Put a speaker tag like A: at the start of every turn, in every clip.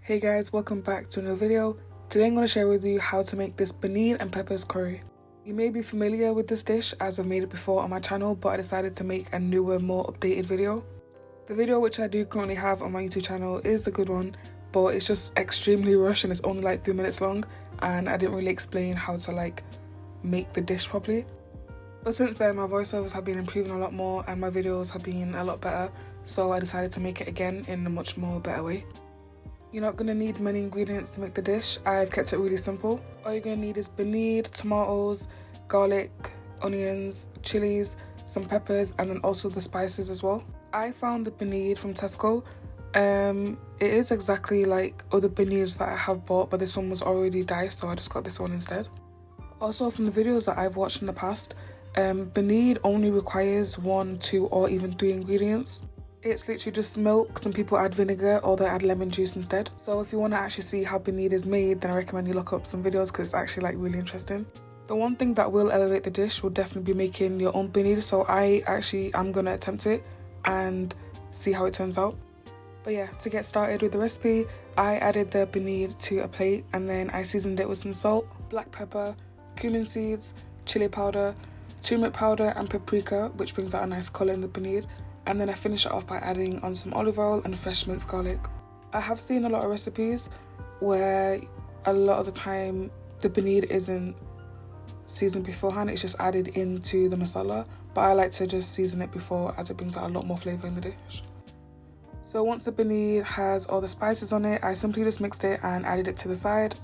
A: Hey guys, welcome back to another video. Today I'm going to share with you how to make this paneer and peppers curry. You may be familiar with this dish as I've made it before on my channel, but I decided to make a newer, more updated video. The video which I do currently have on my YouTube channel is a good one, but it's just extremely rushed and it's only like 3 minutes long, and I didn't really explain how to make the dish properly. But since then my voiceovers have been improving a lot more and my videos have been a lot better, so I decided to make it again in a much more better way. You're not going to need many ingredients to make the dish. I've kept it really simple. All you're going to need is paneer, tomatoes, garlic, onions, chillis, some peppers, and then also the spices as well. I found the paneer from Tesco. It is exactly like other paneers that I have bought, but this one was already diced, so I just got this one instead. Also, from the videos that I've watched in the past, paneer only requires 1, 2, or even 3 ingredients. It's literally just milk. Some people add vinegar or they add lemon juice instead. So if you want to actually see how paneer is made, then I recommend you look up some videos because it's actually really interesting. The one thing that will elevate the dish will definitely be making your own paneer, so I'm going to attempt it and see how it turns out. But yeah, to get started with the recipe, I added the paneer to a plate and then I seasoned it with some salt, black pepper, cumin seeds, chili powder, turmeric powder and paprika, which brings out a nice colour in the paneer. And then I finish it off by adding on some olive oil and fresh minced garlic. I have seen a lot of recipes where a lot of the time the paneer isn't seasoned beforehand, it's just added into the masala, but I like to just season it before as it brings out a lot more flavour in the dish. So once the paneer has all the spices on it, I simply just mixed it and added it to the side.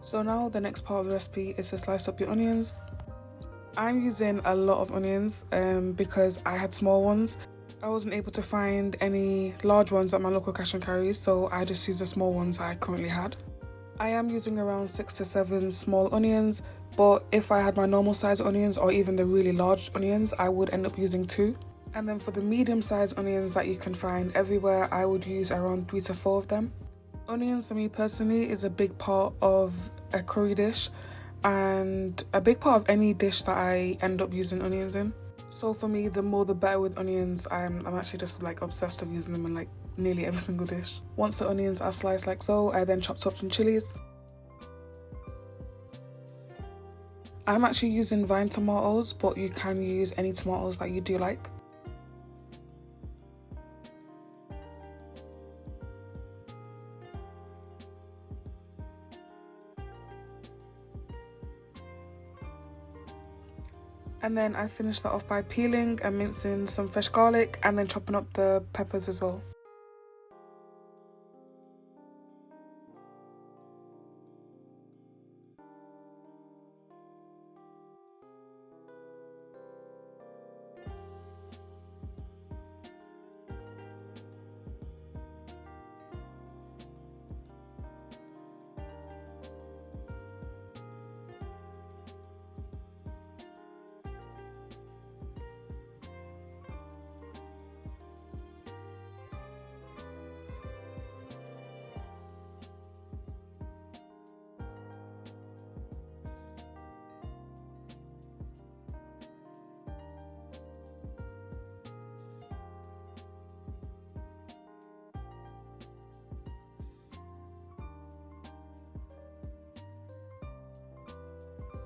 A: So now the next part of the recipe is to slice up your onions. I'm using a lot of onions because I had small ones. I wasn't able to find any large ones at my local cash and carry, so I just used the small ones I currently had. I am using around 6 to 7 small onions, but if I had my normal size onions or even the really large onions, I would end up using 2. And then for the medium sized onions that you can find everywhere, I would use around 3 to 4 of them. Onions for me personally is a big part of a curry dish and a big part of any dish that I end up using onions in. So for me, the more the better with onions. I'm actually just obsessed with using them in nearly every single dish. Once the onions are sliced like so, I then chopped up some chilies. I'm actually using vine tomatoes, but you can use any tomatoes that you do like. And then I finished that off by peeling and mincing some fresh garlic and then chopping up the peppers as well.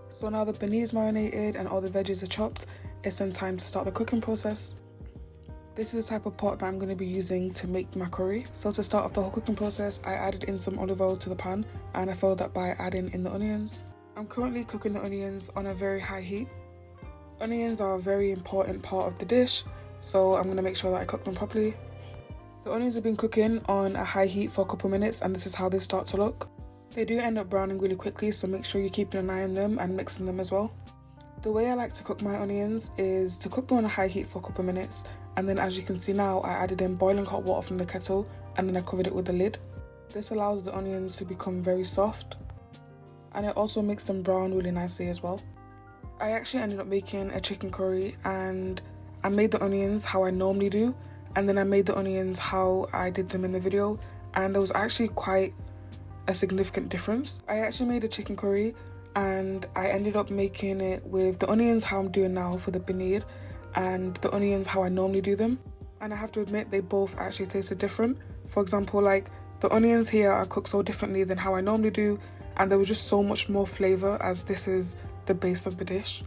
A: So now the paneer is marinated and all the veggies are chopped, it's then time to start the cooking process. This is the type of pot that I'm going to be using to make my curry. So to start off the whole cooking process, I added in some olive oil to the pan and I followed that by adding in the onions. I'm currently cooking the onions on a very high heat. Onions are a very important part of the dish, so I'm going to make sure that I cook them properly. The onions have been cooking on a high heat for a couple minutes and this is how they start to look. They do end up browning really quickly, so make sure you're keeping an eye on them and mixing them as well. The way I like to cook my onions is to cook them on a high heat for a couple of minutes, and then as you can see now, I added in boiling hot water from the kettle and then I covered it with the lid. This allows the onions to become very soft and it also makes them brown really nicely as well. I actually ended up making a chicken curry and I made the onions how I normally do, and then I made the onions how I did them in the video, and there was actually quite a significant difference. I actually made a chicken curry and I ended up making it with the onions how I'm doing now for the paneer, and the onions how I normally do them. And I have to admit, they both actually tasted different. For example, like the onions here are cooked so differently than how I normally do, and there was just so much more flavour as this is the base of the dish.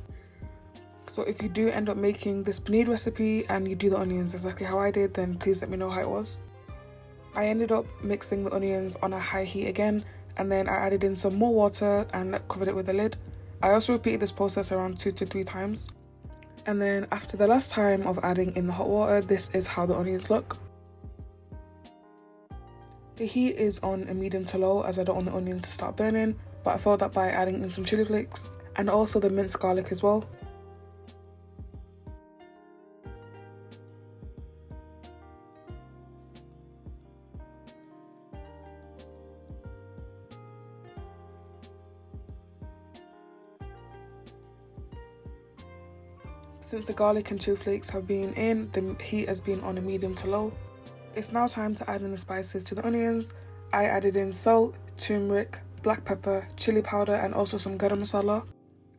A: So if you do end up making this paneer recipe and you do the onions exactly how I did, then please let me know how it was. I ended up mixing the onions on a high heat again, and then I added in some more water and covered it with a lid. I also repeated this process around 2 to 3 times. And then after the last time of adding in the hot water, this is how the onions look. The heat is on a medium to low as I don't want the onions to start burning, but I followed that by adding in some chili flakes and also the minced garlic as well. Since the garlic and chili flakes have been in, the heat has been on a medium to low. It's now time to add in the spices to the onions. I added in salt, turmeric, black pepper, chili powder and also some garam masala.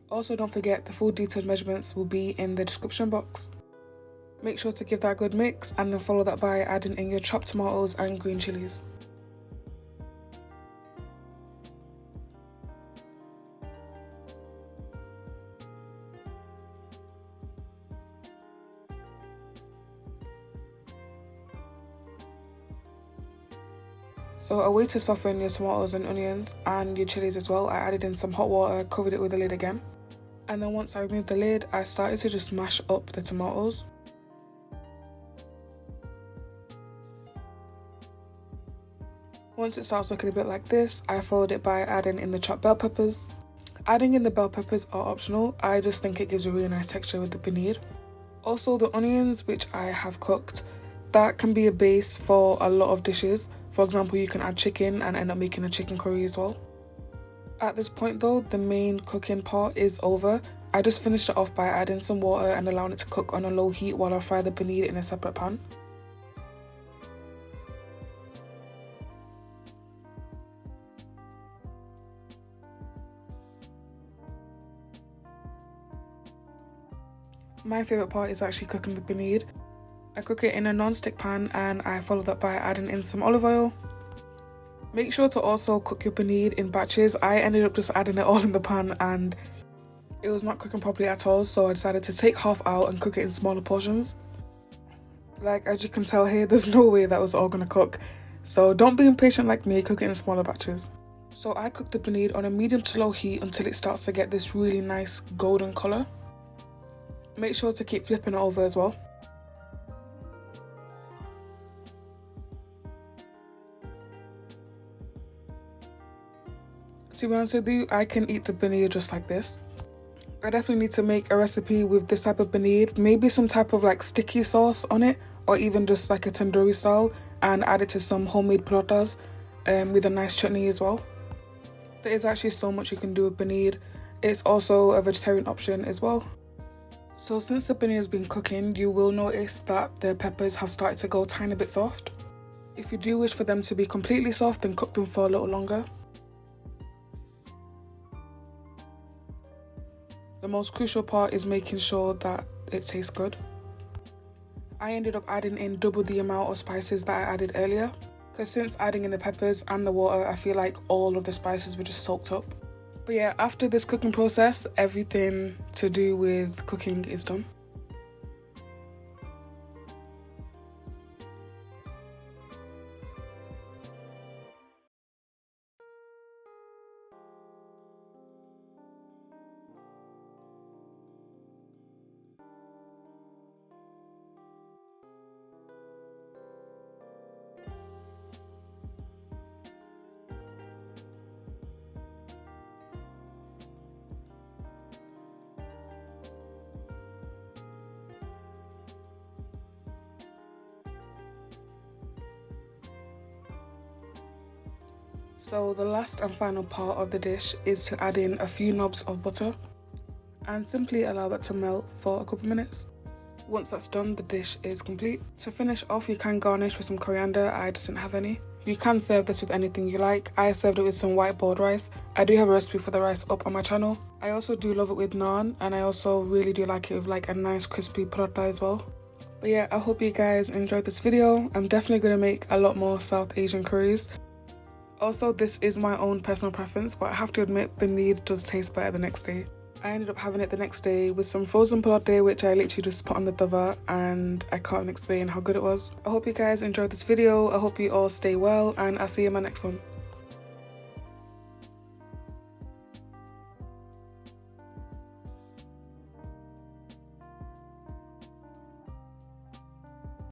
A: Also don't forget the full detailed measurements will be in the description box. Make sure to give that a good mix and then follow that by adding in your chopped tomatoes and green chillies. So a way to soften your tomatoes and onions and your chilies as well, I added in some hot water, covered it with a lid again. And then once I removed the lid, I started to just mash up the tomatoes. Once it starts looking a bit like this, I followed it by adding in the chopped bell peppers. Adding in the bell peppers are optional, I just think it gives a really nice texture with the paneer. Also the onions, which I have cooked, that can be a base for a lot of dishes. For example, you can add chicken and end up making a chicken curry as well. At this point though, the main cooking part is over. I just finished it off by adding some water and allowing it to cook on a low heat while I fry the paneer in a separate pan. My favourite part is actually cooking the paneer. I cook it in a non-stick pan and I follow that by adding in some olive oil. Make sure to also cook your paneer in batches. I ended up just adding it all in the pan and it was not cooking properly at all, so I decided to take half out and cook it in smaller portions. Like as you can tell here, there's no way that was all gonna cook. So don't be impatient like me, cook it in smaller batches. So I cook the paneer on a medium to low heat until it starts to get this really nice golden colour. Make sure to keep flipping it over as well. To be honest with you, I can eat the paneer just like this. I definitely need to make a recipe with this type of paneer, maybe some type of like sticky sauce on it, or even just like a tandoori style, and add it to some homemade parathas with a nice chutney as well. There is actually so much you can do with paneer. It's also a vegetarian option as well. So since the paneer has been cooking, you will notice that the peppers have started to go a tiny bit soft. If you do wish for them to be completely soft, then cook them for a little longer. The most crucial part is making sure that it tastes good. I ended up adding in double the amount of spices that I added earlier, because since adding in the peppers and the water, I feel like all of the spices were just soaked up. But yeah, after this cooking process, everything to do with cooking is done. So the last and final part of the dish is to add in a few knobs of butter and simply allow that to melt for a couple minutes. Once that's done, the dish is complete. To finish off, you can garnish with some coriander. I just didn't have any. You can serve this with anything you like. I served it with some white boiled rice. I do have a recipe for the rice up on my channel. I also do love it with naan, and I also really do like it with like a nice crispy paratha as well. But yeah, I hope you guys enjoyed this video. I'm definitely going to make a lot more South Asian curries. Also, this is my own personal preference, but I have to admit paneer does taste better the next day. I ended up having it the next day with some frozen paratha, which I literally just put on the tawa, and I can't explain how good it was. I hope you guys enjoyed this video. I hope you all stay well, and I'll see you in my next one.